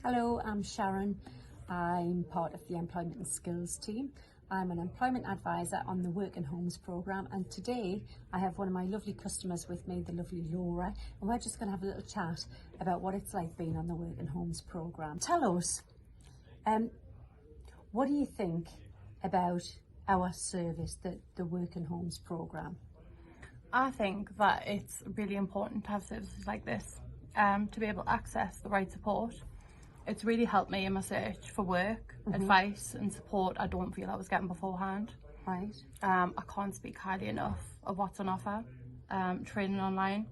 Hello, I'm Sharon. I'm part of the Employment and Skills team. I'm an employment advisor on the Work and Homes programme, and today I have one of my lovely customers with me, the lovely Laura, and we're just going to have a little chat about what it's like being on the Work and Homes programme. Tell us, what do you think about our service, the Work and Homes programme? I think that it's really important to have services like this to be able to access the right support. It's really helped me in my search for work, advice and support I don't feel I was getting beforehand. Right. I can't speak highly enough of what's on offer. Training online,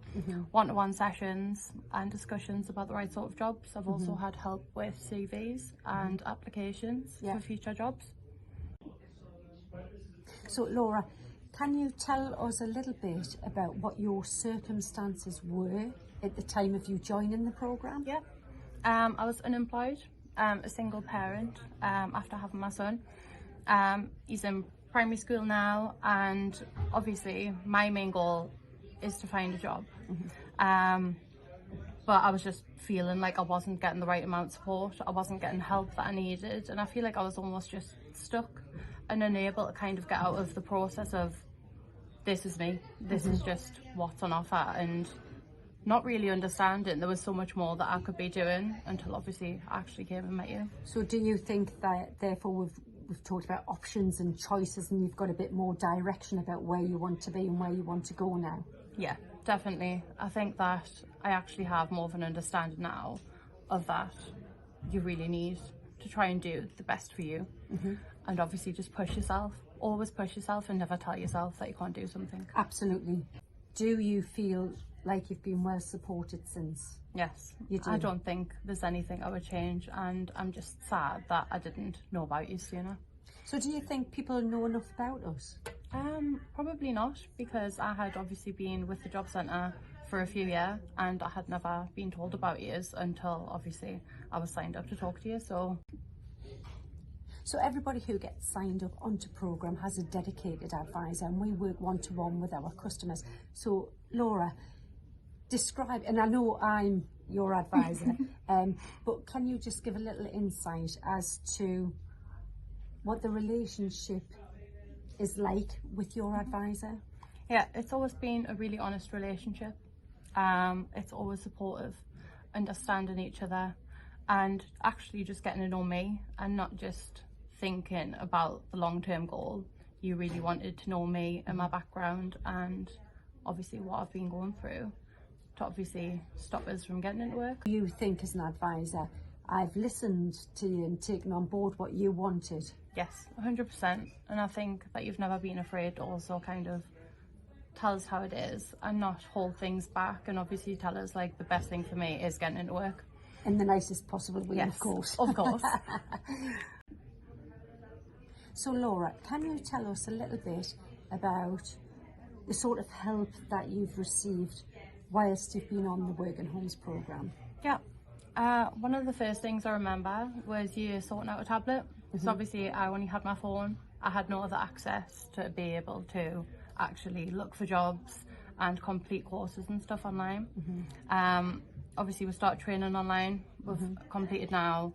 one-to-one sessions and discussions about the right sort of jobs. I've also had help with CVs and applications for future jobs. So Laura, can you tell us a little bit about what your circumstances were at the time of you joining the programme? Yeah. I was unemployed, a single parent after having my son. He's in primary school now, and obviously my main goal is to find a job. But I was just feeling like I wasn't getting the right amount of support. I wasn't getting help that I needed, and I feel like I was almost just stuck and unable to kind of get out of the process of this is me, this is just what's on offer, and not really understanding there was so much more that I could be doing until obviously I actually came and met you. So do you think that therefore we've talked about options and choices, and you've got a bit more direction about where you want to be and where you want to go now? Yeah, definitely. I think that I actually have more of an understanding now of that you really need to try and do the best for you, and obviously just push yourself. Always push yourself and never tell yourself that you can't do something. Absolutely. Do you feel like you've been well supported since? Yes, you do. I don't think there's anything I would change, and I'm just sad that I didn't know about you sooner. So do you think people know enough about us? Probably not, because I had obviously been with the job centre for a few years and I had never been told about you until obviously I was signed up to talk to you. So everybody who gets signed up onto programme has a dedicated advisor, and we work one-to-one with our customers. So Laura, describe, and I know I'm your advisor, but can you just give a little insight as to what the relationship is like with your advisor? Yeah, it's always been a really honest relationship. It's always supportive, understanding each other, and actually just getting to know me and not just thinking about the long-term goal. You really wanted to know me and my background and obviously what I've been going through to obviously stop us from getting into work. You think as an advisor, I've listened to you and taken on board what you wanted? Yes, 100%. And I think that you've never been afraid to also kind of tell us how it is and not hold things back, and obviously tell us like the best thing for me is getting into work. In the nicest possible way, yes, of course. Of course. So Laura, can you tell us a little bit about the sort of help that you've received whilst you've been on the Work and Homes programme? Yeah. One of the first things I remember was you sorting out a tablet. So obviously I only had my phone. I had no other access to be able to actually look for jobs and complete courses and stuff online. Obviously we start training online. We've completed now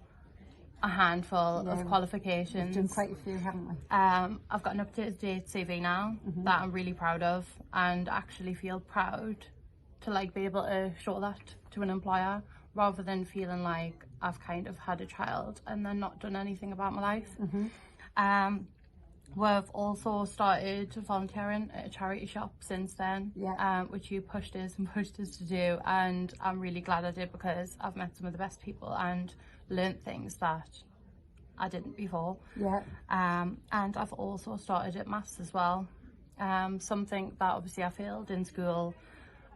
a handful of qualifications. We've done quite a few, haven't we? I've got an up-to-date CV now that I'm really proud of, and actually feel proud to like be able to show that to an employer, rather than feeling like I've kind of had a child and then not done anything about my life. We've also started volunteering at a charity shop since then, which you pushed us to do, and I'm really glad I did, because I've met some of the best people and learnt things that I didn't before. And I've also started at maths as well, something that obviously I failed in school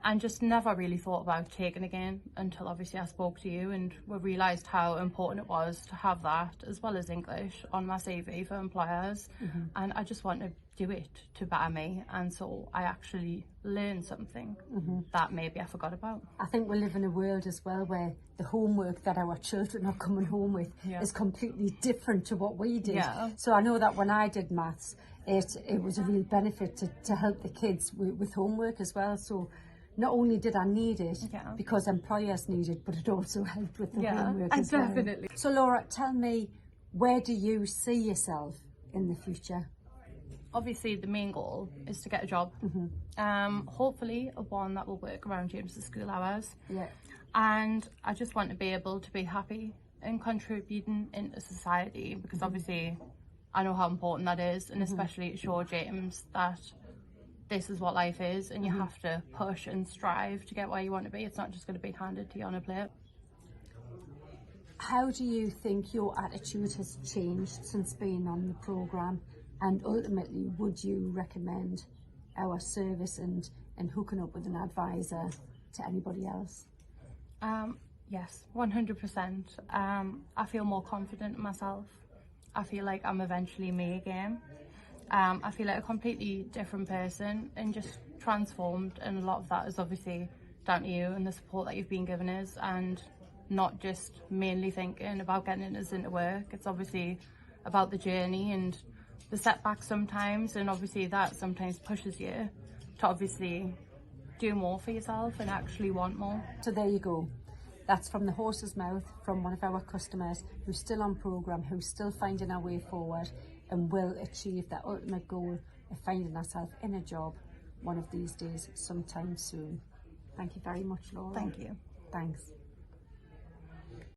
and just never really thought about taking again until obviously I spoke to you, and we realised how important it was to have that as well as English on my CV for employers. And I just want to do it to better me, and so I actually learned something that maybe I forgot about. I think we live in a world as well where the homework that our children are coming home with is completely different to what we did. So I know that when I did maths, it was a real benefit to help the kids with homework as well. So not only did I need it Yeah. because employers need it, but it also helped with the Yeah, homework as well. definitely. So Laura, tell me, where do you see yourself in the future? Obviously the main goal is to get a job. Hopefully one that will work around James's school hours. Yeah. And I just want to be able to be happy and contributing into society, because obviously I know how important that is, and especially to show James that this is what life is, and you have to push and strive to get where you want to be. It's not just going to be handed to you on a plate. How do you think your attitude has changed since being on the programme, and ultimately would you recommend our service and hooking up with an advisor to anybody else? Yes, 100%. I feel more confident in myself. I feel like I'm eventually me again. I feel like a completely different person and just transformed, and a lot of that is obviously down to you and the support that you've been giving us, and not just mainly thinking about getting us into work. It's obviously about the journey and the setbacks sometimes, and obviously that sometimes pushes you to obviously do more for yourself and actually want more. So there you go. That's from the horse's mouth, from one of our customers who's still on programme, who's still finding our way forward and will achieve that ultimate goal of finding herself in a job one of these days, sometime soon. Thank you very much, Laura. Thank you. Thanks.